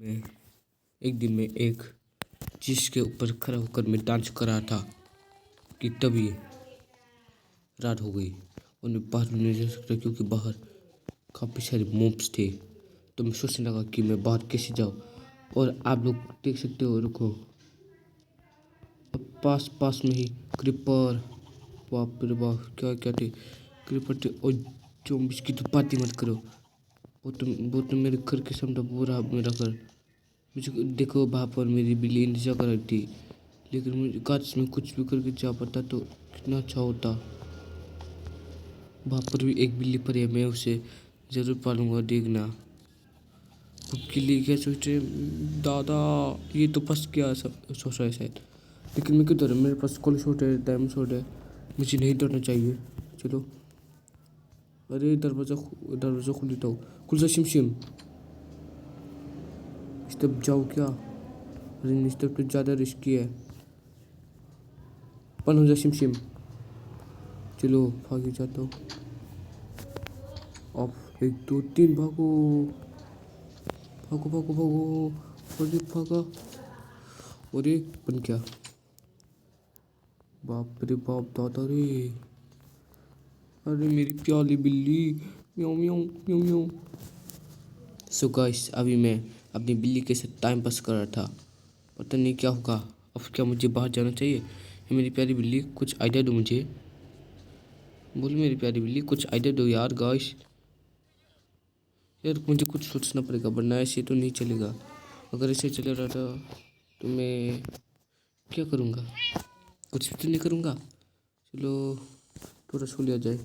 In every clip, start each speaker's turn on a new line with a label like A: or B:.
A: मैं एक दिन में एक चीज के ऊपर खड़ा होकर मैं डांस कर रहा था कि तभी रात हो गई और मैं बाहर नहीं जा सकता क्योंकि बाहर काफ़ी सारे मॉब्स थे। तो मैं सोचने लगा कि मैं बाहर कैसे जाऊँ। और आप लोग देख सकते हो, रुको, अब पास पास में ही क्रीपर, बाप रे बाप, क्या क्या थे क्रीपर थे। और ज़ॉम्बीज़ की तो बात ही मत करो। वो तो मेरे घर के सामने पूरा मेरा घर, मुझे देखो वहाँ पर मेरी बिल्ली इंतजार कर रही थी। लेकिन मुझे काश में कुछ भी करके जा पाता तो कितना अच्छा होता। वहाँ पर भी एक बिल्ली पड़ी है, मैं उसे ज़रूर पालूंगा, देखना। उसके लिए क्या सोच रहे दादा, ये तो फंस गया सोच रहा है शायद। लेकिन मैं किधर, मेरे पास कॉल शॉट है, डायमंड शॉट है, मुझे नहीं डरना चाहिए। चलो, अरे दरवाज़ा खुल देता हूँ, खुल जा शिम शिम। इस तरफ जाओ क्या? अरे इस तरफ तो ज़्यादा रिस्की है। बंद हो जा शिम शिम। चलो भाग जाता हूँ। अब 1 2 3 भागो भागो भागो भागो। अरे भागा, अरे बन क्या, बाप रे बाप दादा रे। अरे मेरी प्याली बिल्ली, म्याऊं म्याऊं म्याऊं म्याऊं। सो गाइस, अभी मैं अपनी बिल्ली के साथ टाइम पास कर रहा था। पता नहीं क्या होगा। अब क्या मुझे बाहर जाना चाहिए? ये मेरी प्यारी बिल्ली, कुछ आइडिया दो मुझे। बोल मेरी प्यारी बिल्ली, कुछ आइडिया दो यार। गाइस यार, मुझे कुछ सोचना पड़ेगा वरना ऐसे तो नहीं चलेगा। अगर ऐसे चले रहा था तो मैं क्या करूँगा? कुछ भी तो नहीं करूँगा। चलो थोड़ा सो लिया जाए।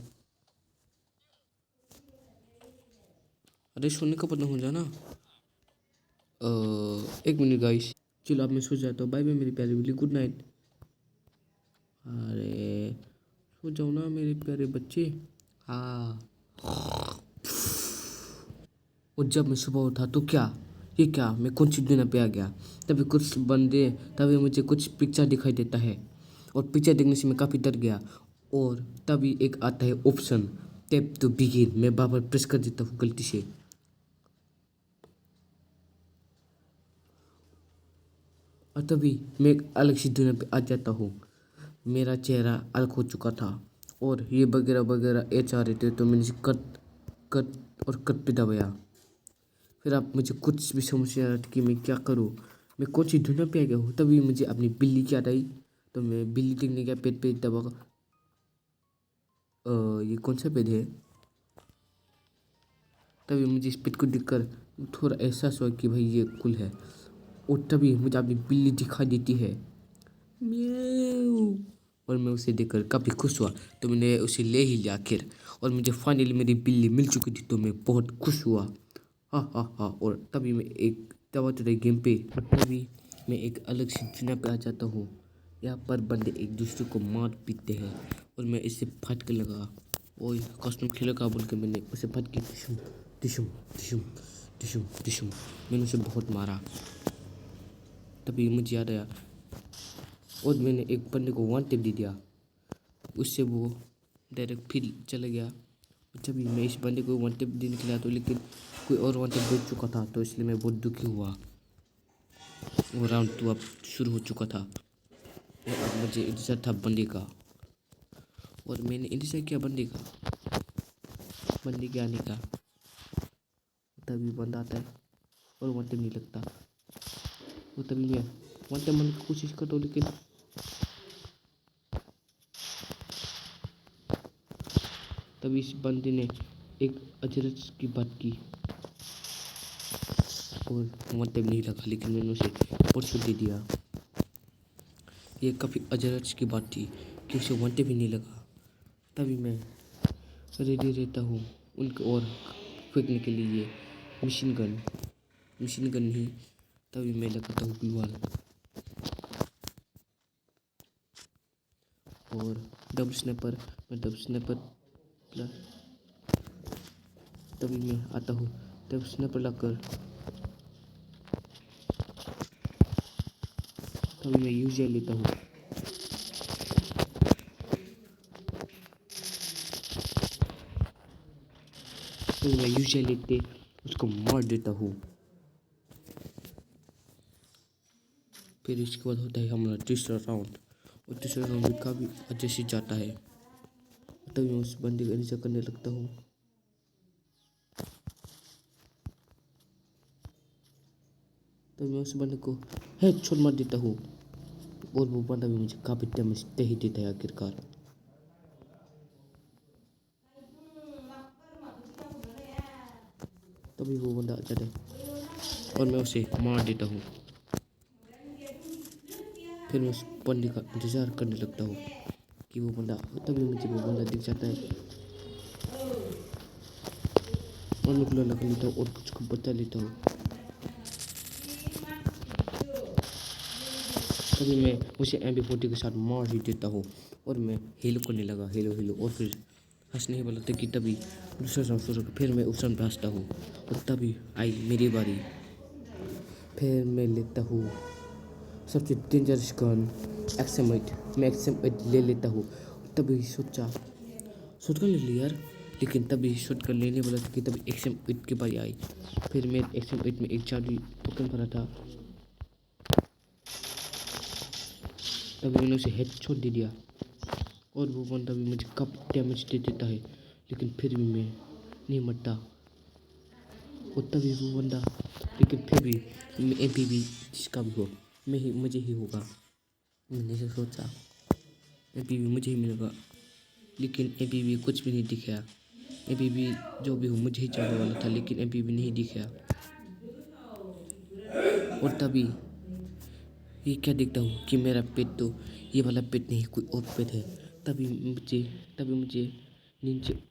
A: अरे सोने का पता हो जाना। 1 मिनट गाइस। चलो अब मैं सो जाता हूँ। बाय बाय मेरी प्यारी बिल्ली, गुड नाइट। अरे सो जाओ ना मेरे प्यारे बच्चे। हाँ। और जब मैं सुबह उठा तो क्या, ये क्या, मैं कौन सी दुनिया पे आ गया? तभी कुछ बंदे, तभी मुझे कुछ पिक्चर दिखाई देता है। और पिक्चर देखने से मैं काफ़ी डर गया। और तभी एक आता है ऑप्शन, टैप टू बिगिन। मैं बार बार प्रेस कर देता हूँ गलती से। और तभी मैं एक अलग सी दुनिया पे आ जाता हूँ। मेरा चेहरा अलग हो चुका था और ये वगैरह वगैरह एच आ रहे थे। तो मैंने कट कट और कट पे दबाया। फिर आप मुझे कुछ भी समझ नहीं आ रहा था कि मैं क्या करूँ, मैं कौन सी दुनिया पे आ गया हूँ। तभी मुझे अपनी बिल्ली की याद आई। तो मैं बिल्ली देखने गया, पेट पे दबा। ये कौन सा पेट है? तभी मुझे इस पेट को देखकर थोड़ा एहसास हुआ कि भाई ये कुल है। और तभी मुझे अपनी बिल्ली दिखाई देती है, म्याऊ। और मैं उसे देखकर काफ़ी खुश हुआ। तो मैंने उसे ले ही लिया आखिर। और मुझे फाइनली मेरी बिल्ली मिल चुकी थी तो मैं बहुत खुश हुआ। हाँ हाँ हाँ। और तभी मैं एक दबाते गेम पे, और तभी मैं एक अलग सी दुनिया पे आ जाता हूँ। यहाँ पर बंदे एक दूसरे को मार पीटते हैं और मैं इससे फट के लगा। ओए कॉस्ट्यूम खेलेगा बोल के मैंने उसे फट के टिशुम टिशुम टिशुम टिशुम टिशुम, मैंने उसे बहुत मारा। तभी मुझे याद आया और मैंने एक बंदे को 1 टिप दे दिया। उससे वो डायरेक्ट फिर चला गया। तभी मैं इस बंदे को 1 टिप देने के लिए तो, लेकिन कोई और 1 टिप दे चुका था। तो इसलिए मैं बहुत दुखी हुआ। वो राउंड 2 अब शुरू हो चुका था और अब मुझे इंतजार था बंदे का। और मैंने इंतजार किया बंदे के आने का। तभी बंदा आता है और 1 टिप नहीं लगता। वो तभी मैं 1 टिप मारने की कोशिश करता हूँ, लेकिन तभी इस बंदे ने एक अजरज की बात की और 1 टिप नहीं लगा, लेकिन मैंने उसे परसों दे दिया। ये काफ़ी अजरज की बात थी कि उसे 1 टिप ही नहीं लगा। तभी मैं रेडी रहता हूँ उनके और फेंकने के लिए मशीन गन ही। तभी मैं लगाता हूँ ग्लूवाल और डबल स्नैपर। मैं डबल स्नैपर तभी मैं आता हूँ डबल स्नैपर लाकर। तभी मैं यूज लेता हूँ। तभी मैं यूज लेते उसको मार देता हूँ। फिर इसके बाद होता है हमारा तीसरा राउंड, और तीसरा राउंड भी काफ़ी अच्छे से जाता है। तभी मैं उस बंदे का नीचे करने लगता हूँ। तभी मैं उस बंदे को हेडशॉट मार देता हूँ, और वो बंदा भी मुझे काफ़ी डैमेज दे ही देता है आखिरकार। तभी वो बंदा आ जाता है और मैं उसे मार देता हूँ। फिर मैं उस बंदे का इंतज़ार करने लगता हूँ कि वो बंदा, तभी मुझे वो बंदा दिख जाता है और मैं गोला लगा लेता हूँ और कुछ को बचा लेता हूँ। तभी मैं उसे MP40 के साथ मार ही देता हूँ और मैं हेलो करने लगा, हेलो हेलो, और फिर हंसने वाला था कि तभी दूसरा राउंड शुरू, फिर मैं उस राउंड हंसता हूँ और तभी आई मेरी बारी। फिर मैं लेता हूँ सबसे डेंजरस गन XM8। मैं XM8 ले लेता हूँ। तभी सोचा शॉटगन ले लिया यार, लेकिन तभी शॉटगन लेने वाला था कि तभी XM8 की बारी आई। फिर मैं XM8 में एक जादुई टोकन भरा था, तभी मैंने उसे हेडशॉट दे दिया और वो बंदा भी मुझे कब डैमेज दे देता है, लेकिन फिर भी मैं नहीं मरता। और तभी वो बंदा, लेकिन फिर भी MVP जिसका भी हो मुझे ही होगा। मैंने ऐसे सोचा MVP मुझे ही मिलेगा, लेकिन MVP कुछ भी नहीं दिखाया। MVP जो भी हो मुझे ही जाने वाला था, लेकिन MVP नहीं दिखाया। और तभी ये क्या देखता हूँ कि मेरा पेट तो ये वाला पेट नहीं, कोई और पेट है। तभी मुझे नीचे